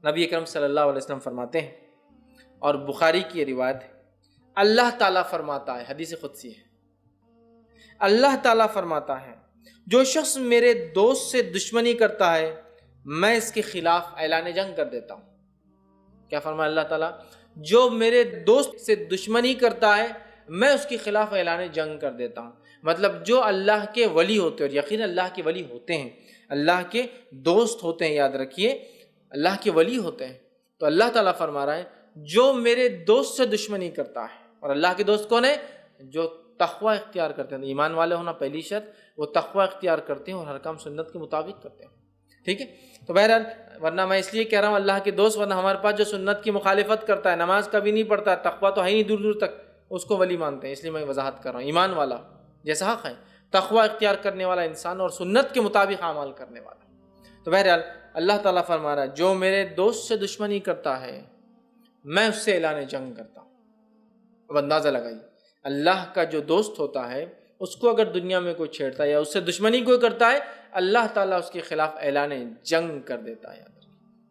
نبی اکرم صلی اللہ علیہ وسلم فرماتے ہیں، اور بخاری کی یہ روایت ہے، اللہ تعالیٰ فرماتا ہے، حدیث قدسی ہے، اللہ تعالیٰ فرماتا ہے جو شخص میرے دوست سے دشمنی کرتا ہے میں اس کے خلاف اعلان جنگ کر دیتا ہوں۔ کیا فرمایا اللہ تعالیٰ؟ جو میرے دوست سے دشمنی کرتا ہے میں اس کے خلاف اعلان جنگ کر دیتا ہوں۔ مطلب جو اللہ کے ولی ہوتے ہیں، اور یقین اللہ کے ولی ہوتے ہیں، اللہ کے دوست ہوتے ہیں، یاد رکھیے اللہ کے ولی ہوتے ہیں، تو اللہ تعالیٰ فرما رہا ہے جو میرے دوست سے دشمنی کرتا ہے، اور اللہ کے دوست کون ہے؟ جو تقوی اختیار کرتے ہیں، ایمان والے ہونا پہلی شرط، وہ تقوی اختیار کرتے ہیں اور ہر کام سنت کے مطابق کرتے ہیں، ٹھیک ہے؟ تو بہرحال ورنہ میں اس لیے کہہ رہا ہوں اللہ کے دوست، ورنہ ہمارے پاس جو سنت کی مخالفت کرتا ہے، نماز کبھی نہیں پڑھتا ہے، تقوی تو ہے ہی نہیں دور دور تک، اس کو ولی مانتے ہیں، اس لیے میں وضاحت کر رہا ہوں۔ ایمان والا جیسا حق ہے، تقوی اختیار کرنے والا انسان اور سنت کے مطابق اعمال کرنے والا۔ تو بہرحال اللہ تعالیٰ فرما رہا ہے جو میرے دوست سے دشمنی کرتا ہے میں اس سے اعلان جنگ کرتا ہوں۔ اب اندازہ لگائیے، اللہ کا جو دوست ہوتا ہے اس کو اگر دنیا میں کوئی چھیڑتا ہے یا اس سے دشمنی کوئی کرتا ہے، اللہ تعالیٰ اس کے خلاف اعلان جنگ کر دیتا ہے۔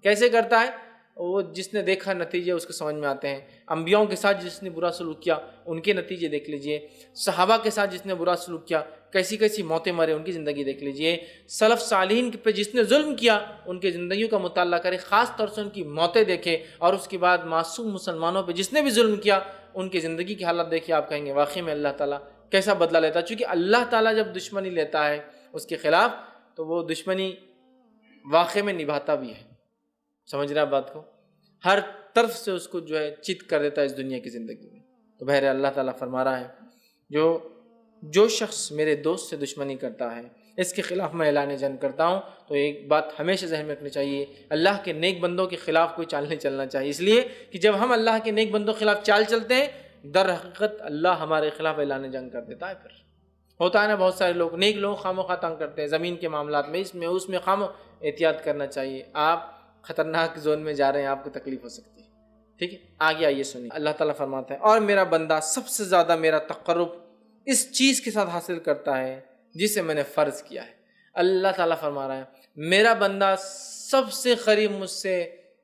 کیسے کرتا ہے؟ وہ جس نے دیکھا نتیجے اس کو سمجھ میں آتے ہیں۔ انبیاؤں کے ساتھ جس نے برا سلوک کیا ان کے نتیجے دیکھ لیجئے، صحابہ کے ساتھ جس نے برا سلوک کیا کیسی کیسی موتیں مرے ان کی زندگی دیکھ لیجئے، سلف صالحین پہ جس نے ظلم کیا ان کی زندگیوں کا مطالعہ کرے، خاص طور سے ان کی موتیں دیکھے، اور اس کے بعد معصوم مسلمانوں پہ جس نے بھی ظلم کیا ان کی زندگی کی حالت دیکھے، آپ کہیں گے واقعی میں اللہ تعالیٰ کیسا بدلہ لیتا ہے۔ چونکہ اللہ تعالیٰ جب دشمنی لیتا ہے اس کے خلاف تو وہ دشمنی واقع میں نبھاتا بھی ہے، سمجھ رہے ہیں بات کو؟ ہر طرف سے اس کو جو ہے چت کر دیتا ہے اس دنیا کی زندگی میں۔ تو بہرحال اللہ تعالیٰ فرما رہا ہے جو شخص میرے دوست سے دشمنی کرتا ہے اس کے خلاف میں اعلان جنگ کرتا ہوں۔ تو ایک بات ہمیشہ ذہن میں رکھنی چاہیے، اللہ کے نیک بندوں کے خلاف کوئی چال نہیں چلنا چاہیے، اس لیے کہ جب ہم اللہ کے نیک بندوں کے خلاف چال چلتے ہیں در حقیقت اللہ ہمارے خلاف اعلان جنگ کر دیتا ہے۔ پھر ہوتا ہے نا بہت سارے لوگ نیک لوگ خواہ تنگ کرتے ہیں زمین کے معاملات میں، اس میں احتیاط کرنا چاہیے، آپ خطرناک زون میں جا رہے ہیں، آپ کو تکلیف ہو سکتی ہے، ٹھیک ہے؟ آگے آئیے سنیے، اللہ تعالیٰ فرماتا ہے اور میرا بندہ سب سے زیادہ میرا تقرب اس چیز کے ساتھ حاصل کرتا ہے جسے میں نے فرض کیا ہے۔ اللہ تعالیٰ فرما رہا ہے میرا بندہ سب سے قریب مجھ سے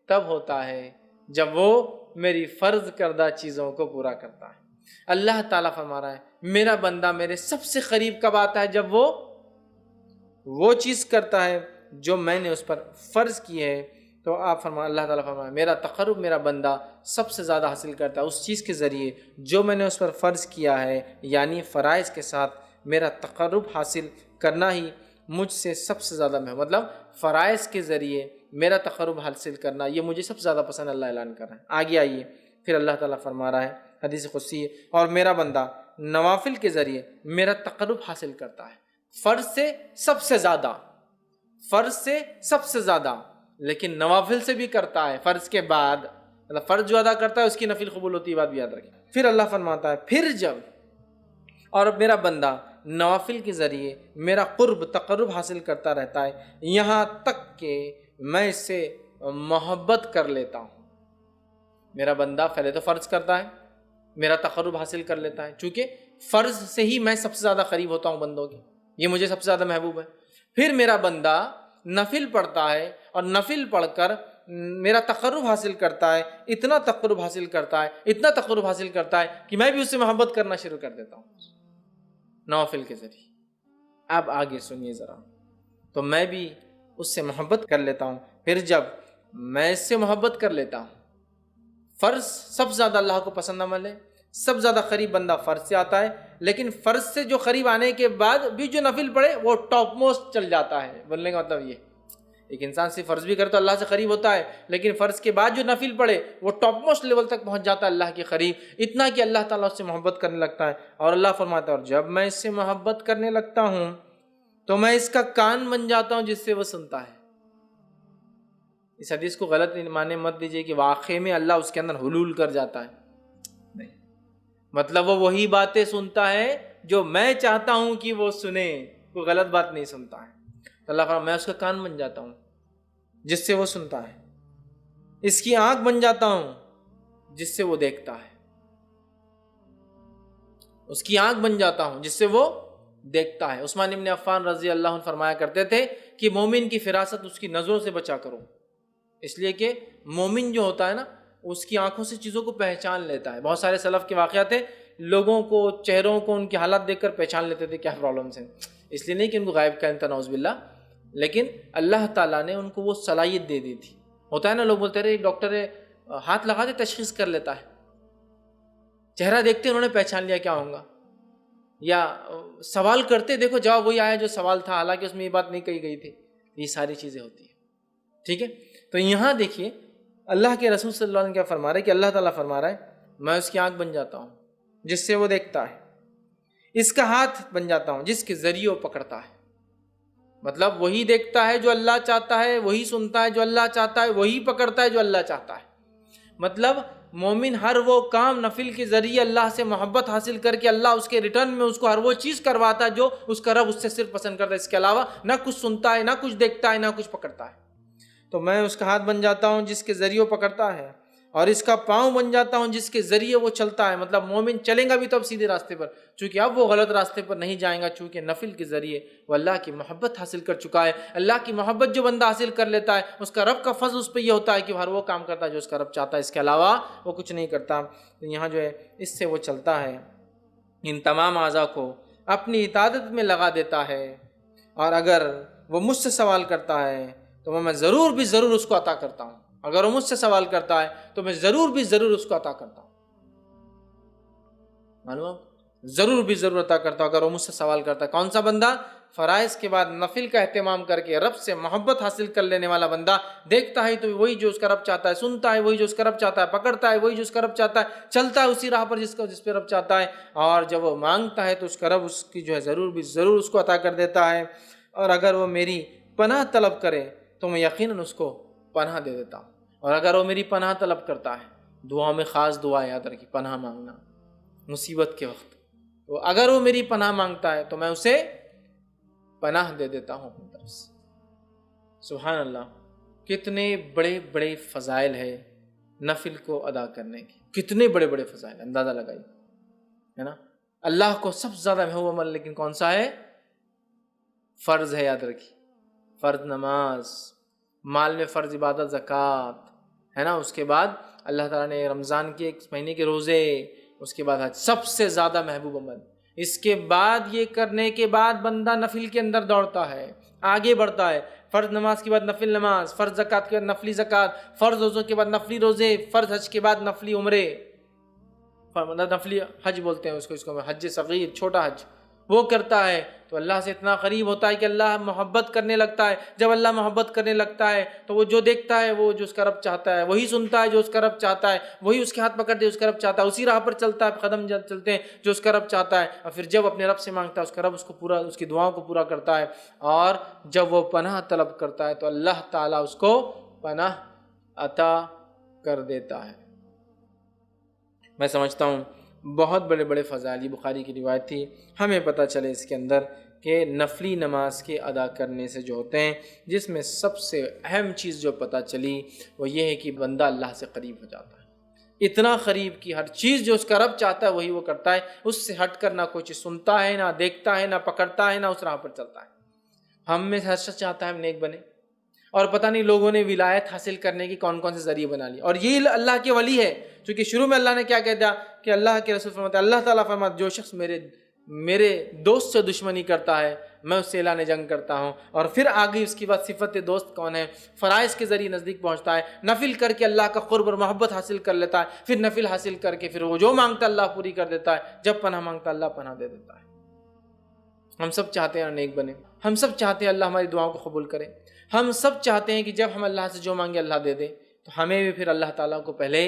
تب ہوتا ہے جب وہ میری فرض کردہ چیزوں کو پورا کرتا ہے۔ اللہ تعالیٰ فرما رہا ہے میرا بندہ میرے سب سے قریب کب آتا ہے؟ جب وہ چیز کرتا ہے جو میں نے اس پر فرض کی ہے۔ تو آپ اللہ تعالیٰ فرمایا میرا تقرب میرا بندہ سب سے زیادہ حاصل کرتا ہے اس چیز کے ذریعے جو میں نے اس پر فرض کیا ہے، یعنی فرائض کے ساتھ میرا تقرب حاصل کرنا ہی مجھ سے سب سے زیادہ مطلب فرائض کے ذریعے میرا تقرب حاصل کرنا یہ مجھے سب سے زیادہ پسند اللہ اعلان کر رہا ہے۔ آگے آئیے پھر اللہ تعالیٰ فرما رہا ہے حدیث قدسی ہے اور میرا بندہ نوافل کے ذریعے میرا تقرب حاصل کرتا ہے، فرض سے سب سے زیادہ، لیکن نوافل سے بھی کرتا ہے فرض کے بعد، مطلب فرض جو ادا کرتا ہے اس کی نفل قبول ہوتی ہے، بات بھی یاد رکھیں۔ پھر اللہ فرماتا ہے پھر جب اور میرا بندہ نوافل کے ذریعے میرا تقرب حاصل کرتا رہتا ہے یہاں تک کہ میں اس سے محبت کر لیتا ہوں۔ میرا بندہ پہلے تو فرض کرتا ہے، میرا تقرب حاصل کر لیتا ہے، چونکہ فرض سے ہی میں سب سے زیادہ قریب ہوتا ہوں بندوں کے، یہ مجھے سب سے زیادہ محبوب ہے۔ پھر میرا بندہ نفل پڑھتا ہے اور نفل پڑھ کر میرا تقرب حاصل کرتا ہے، اتنا تقرب حاصل کرتا ہے کہ میں بھی اس سے محبت کرنا شروع کر دیتا ہوں نوافل کے ذریعے۔ اب آگے سنیے ذرا، تو میں بھی اس سے محبت کر لیتا ہوں۔ پھر جب میں اس سے محبت کر لیتا ہوں، فرض سب سے زیادہ اللہ کو پسند عمل ہے، سب زیادہ قریب بندہ فرض سے آتا ہے، لیکن فرض سے جو قریب آنے کے بعد بھی جو نفل پڑھے وہ ٹاپ موسٹ چل جاتا ہے۔ بولنے کا مطلب یہ ایک انسان صرف فرض بھی کرے تو اللہ سے قریب ہوتا ہے، لیکن فرض کے بعد جو نفل پڑھے وہ ٹاپ موسٹ لیول تک پہنچ جاتا ہے اللہ کے قریب، اتنا کہ اللہ تعالیٰ اس سے محبت کرنے لگتا ہے۔ اور اللہ فرماتا ہے اور جب میں اس سے محبت کرنے لگتا ہوں تو میں اس کا کان بن جاتا ہوں جس سے وہ سنتا ہے۔ اس حدیث کو غلط معنی مت دیجیے کہ واقعے میں اللہ اس کے اندر حلول کر جاتا ہے، نہیں، مطلب وہ وہی باتیں سنتا ہے جو میں چاہتا ہوں کہ وہ سنے، کوئی غلط بات نہیں سنتا ہے۔ تو اللہ فرماتا ہے میں اس کا کان بن جاتا ہوں جس سے وہ سنتا ہے، اس کی آنکھ بن جاتا ہوں جس سے وہ دیکھتا ہے، اس کی آنکھ بن جاتا ہوں جس سے وہ دیکھتا ہے۔ عثمان ابن عفان رضی اللہ عنہ فرمایا کرتے تھے کہ مومن کی فراست اس کی نظروں سے بچا کرو، اس لیے کہ مومن جو ہوتا ہے نا اس کی آنکھوں سے چیزوں کو پہچان لیتا ہے. بہت سارے سلف کے واقعات ہیں, لوگوں کو چہروں کو ان کے حالات دیکھ کر پہچان لیتے تھے کیا پرابلمس ہیں. اس لیے نہیں کہ ان کو غائب کا انتا نعوذ باللہ, لیکن اللہ تعالیٰ نے ان کو وہ صلاحیت دے دی تھی. ہوتا ہے نا لوگ بولتے رہے ڈاکٹر ہے ہاتھ لگاتے تشخیص کر لیتا ہے, چہرہ دیکھتے انہوں نے پہچان لیا کیا ہوگا, یا سوال کرتے دیکھو جواب وہی آیا جو سوال تھا حالانکہ اس میں یہ بات نہیں کہی گئی تھی. یہ ساری چیزیں ہوتی ہیں. ٹھیک ہے, تو یہاں دیکھیے اللہ کے رسول صلی اللہ علیہ وسلم کیا فرما رہے ہیں کہ اللہ تعالیٰ فرما رہا ہے میں اس کی آنکھ بن جاتا ہوں جس سے وہ دیکھتا ہے, اس کا ہاتھ بن جاتا ہوں جس کے ذریعے وہ پکڑتا ہے. مطلب وہی دیکھتا ہے جو اللہ چاہتا ہے, وہی سنتا ہے جو اللہ چاہتا ہے, وہی پکڑتا ہے جو اللہ چاہتا ہے. مطلب مومن ہر وہ کام نفل کے ذریعے اللہ سے محبت حاصل کر کے اللہ اس کے ریٹرن میں اس کو ہر وہ چیز کرواتا ہے جو اس کا رب اس سے صرف پسند کرتا ہے. اس کے علاوہ نہ کچھ سنتا ہے, نہ کچھ دیکھتا ہے, نہ کچھ پکڑتا ہے. تو میں اس کا ہاتھ بن جاتا ہوں جس کے ذریعے وہ پکڑتا ہے, اور اس کا پاؤں بن جاتا ہوں جس کے ذریعے وہ چلتا ہے. مطلب مومن چلیں گا بھی تو اب سیدھے راستے پر, چونکہ اب وہ غلط راستے پر نہیں جائیں گا, چونکہ نفل کے ذریعے وہ اللہ کی محبت حاصل کر چکا ہے. اللہ کی محبت جو بندہ حاصل کر لیتا ہے اس کا رب کا فضل اس پہ یہ ہوتا ہے کہ ہر وہ کام کرتا ہے جو اس کا رب چاہتا ہے, اس کے علاوہ وہ کچھ نہیں کرتا. تو یہاں جو ہے اس سے وہ چلتا ہے, ان تمام اعضاء کو اپنی اطاعت میں لگا دیتا ہے, اور اگر وہ مجھ سے سوال کرتا ہے تو میں ضرور بھی ضرور اس کو عطا کرتا ہوں. اگر وہ مجھ سے سوال کرتا ہے تو میں ضرور بھی ضرور اس کو عطا کرتا ہوں. معلوم, ضرور بھی ضرور عطا کرتا ہوں اگر وہ مجھ سے سوال کرتا ہے. کون سا بندہ؟ فرائض کے بعد نفل کا اہتمام کر کے رب سے محبت حاصل کر لینے والا بندہ. دیکھتا ہے تو وہی جو اس کا رب چاہتا ہے, سنتا ہے وہی جو اس کا رب چاہتا ہے, پکڑتا ہے وہی جو اس کا رب چاہتا ہے, چلتا ہے اسی راہ پر جس پہ رب چاہتا ہے, اور جب وہ مانگتا ہے تو اس کا رب اس کی جو ہے ضرور بھی ضرور اس کو عطا کر دیتا ہے. اور اگر وہ میری پناہ طلب کرے تو میں یقیناً اس کو پناہ دے دیتا ہوں. اور اگر وہ میری پناہ طلب کرتا ہے, دعا میں خاص دعا یاد رکھی, پناہ مانگنا مصیبت کے وقت, تو اگر وہ میری پناہ مانگتا ہے تو میں اسے پناہ دے دیتا ہوں اپنی طرف سے. سبحان اللہ, کتنے بڑے بڑے فضائل ہے نفل کو ادا کرنے کے, کتنے بڑے بڑے فضائل, اندازہ لگائیے, ہے نا. اللہ کو سب سے زیادہ محبوب عمل لیکن کون سا ہے؟ فرض ہے, یاد رکھیے, فرض نماز, مال میں فرض عبادت زکوٰۃ, ہے نا. اس کے بعد اللہ تعالیٰ نے رمضان کے ایک مہینے کے روزے, اس کے بعد حج, سب سے زیادہ محبوب عمل. اس کے بعد یہ کرنے کے بعد بندہ نفل کے اندر دوڑتا ہے, آگے بڑھتا ہے. فرض نماز کے بعد نفل نماز, فرض زکوٰۃ کے بعد نفلی زکوٰۃ, فرض روزوں کے بعد نفلی روزے, فرض حج کے بعد نفلی عمرے, نفلی حج بولتے ہیں اس کو حج صغیر, چھوٹا حج, وہ کرتا ہے تو اللہ سے اتنا قریب ہوتا ہے کہ اللہ محبت کرنے لگتا ہے. جب اللہ محبت کرنے لگتا ہے تو وہ جو دیکھتا ہے وہ جو اس کا رب چاہتا ہے, وہی سنتا ہے جو اس کا رب چاہتا ہے, وہی اس کے ہاتھ پکڑ دے اس کا رب چاہتا ہے, اسی راہ پر چلتا ہے, قدم چلتے ہیں جو اس کا رب چاہتا ہے. اور پھر جب اپنے رب سے مانگتا ہے اس کا رب اس کو پورا, اس کی دعاؤں کو پورا کرتا ہے. اور جب وہ پناہ طلب کرتا ہے تو اللہ تعالیٰ اس کو پناہ عطا کر دیتا ہے. میں سمجھتا ہوں بہت بڑے بڑے فضائل, یہ بخاری کی روایت تھی. ہمیں پتہ چلے اس کے اندر کہ نفلی نماز کے ادا کرنے سے جو ہوتے ہیں, جس میں سب سے اہم چیز جو پتہ چلی وہ یہ ہے کہ بندہ اللہ سے قریب ہو جاتا ہے. اتنا قریب کہ ہر چیز جو اس کا رب چاہتا ہے وہی وہ کرتا ہے, اس سے ہٹ کر نہ کوئی چیز سنتا ہے, نہ دیکھتا ہے, نہ پکڑتا ہے, نہ اس راہ پر چلتا ہے. ہم میں ہر شخص چاہتا ہے ہم نیک بنے, اور پتہ نہیں لوگوں نے ولایت حاصل کرنے کی کون کون سے ذریعے بنا لی, اور یہ اللہ کے ولی ہے. چونکہ شروع میں اللہ نے کیا کہہ دیا کہ اللہ کے رسول فرماتے ہیں, اللہ تعالیٰ فرماتے جو شخص میرے دوست سے دشمنی کرتا ہے میں اس سے اعلان جنگ کرتا ہوں. اور پھر آگے اس کی بات صفت دوست کون ہے, فرائض کے ذریعے نزدیک پہنچتا ہے, نفل کر کے اللہ کا قرب اور محبت حاصل کر لیتا ہے, پھر نفل حاصل کر کے پھر وہ جو مانگتا اللہ پوری کر دیتا ہے, جب پناہ مانگتا اللہ پناہ دے دیتا ہے. ہم سب چاہتے ہیں نیک بنے, ہم سب چاہتے ہیں اللہ ہماری دعاؤں کو قبول کرے, ہم سب چاہتے ہیں کہ جب ہم اللہ سے جو مانگے اللہ دے دے, تو ہمیں بھی پھر اللہ تعالیٰ کو پہلے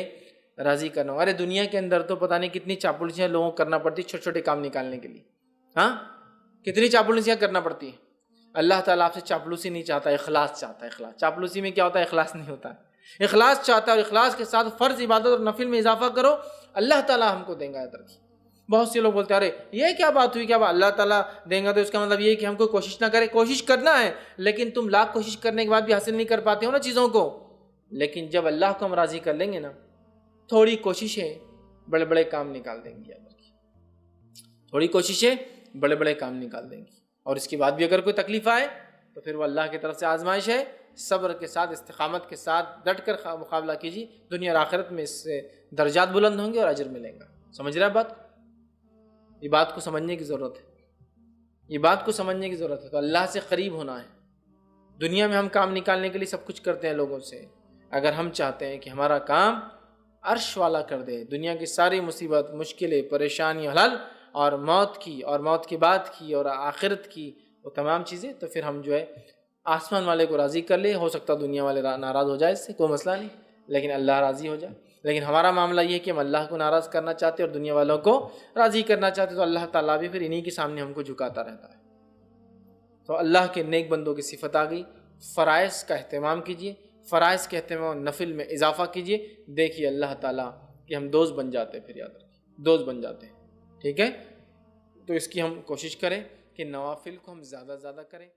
راضی کرنا ہو. ارے دنیا کے اندر تو پتہ نہیں کتنی چاپلوسیاں لوگوں کو کرنا پڑتی چھوٹے چھوٹے کام نکالنے کے لیے. ہاں, کتنی چاپلوسیاں کرنا پڑتی ہیں. اللہ تعالیٰ آپ سے چاپلوسی نہیں چاہتا, اخلاص چاہتا ہے. اخلاص, چاپلوسی میں کیا ہوتا ہے, اخلاص نہیں ہوتا ہے. اخلاص چاہتا ہے, اور اخلاص کے ساتھ فرض عبادت اور نفل میں اضافہ کرو, اللہ تعالیٰ ہم کو دیں گا. یاد رکھیے, بہت سے لوگ بولتے ہیں ارے یہ کیا بات ہوئی, کیا اللہ تعالیٰ دیں گا, تو اس کا مطلب یہ ہے کہ ہم کو کوشش نہ کریں. کوشش کرنا ہے, لیکن تم لاکھ کوشش کرنے کے بعد بھی حاصل نہیں کر پاتے ہو نا چیزوں کو. لیکن جب اللہ کو ہم راضی کر لیں گے نا, تھوڑی کوششیں بڑے بڑے کام نکال دیں گی. تھوڑی کوششیں بڑے بڑے کام نکال دیں گی. اور اس کے بعد بھی اگر کوئی تکلیف آئے تو پھر وہ اللہ کی طرف سے آزمائش ہے, صبر کے ساتھ، استقامت کے ساتھ ڈٹ کر مقابلہ کیجیے، دنیا اور آخرت میں اس سے درجات بلند ہوں گے اور اجر ملیں گا۔ سمجھ رہے ہیں بات کو؟ یہ بات کو سمجھنے کی ضرورت ہے، یہ بات کو سمجھنے کی ضرورت ہے۔ تو اللہ سے قریب ہونا ہے۔ دنیا میں ہم کام نکالنے کے لیے سب کچھ کرتے ہیں لوگوں سے، اگر ہم چاہتے ہیں کہ ہمارا کام عرش والا کر دے، دنیا کی ساری مصیبت، مشکلیں، پریشانی حل، اور موت کی اور موت کے بعد کی اور آخرت کی وہ تمام چیزیں، تو پھر ہم جو ہے آسمان والے کو راضی کر لے۔ ہو سکتا دنیا والے ناراض ہو جائے، اس سے کوئی مسئلہ نہیں، لیکن اللہ راضی ہو جائے۔ لیکن ہمارا معاملہ یہ ہے کہ ہم اللہ کو ناراض کرنا چاہتے اور دنیا والوں کو راضی کرنا چاہتے، تو اللہ تعالیٰ بھی پھر انہی کے سامنے ہم کو جھکاتا رہتا ہے۔ تو اللہ کے نیک بندوں کی صفت آ گئی۔ فرائض کا اہتمام کیجیے، فرائض کے اہتمام نفل میں اضافہ کیجیے، دیکھیے اللہ تعالیٰ کہ ہم دوست بن جاتے ہیں، پھر یاد رکھیے دوست بن جاتے ہیں، ٹھیک ہے؟ تو اس کی ہم کوشش کریں کہ نوافل کو ہم زیادہ سے زیادہ کریں۔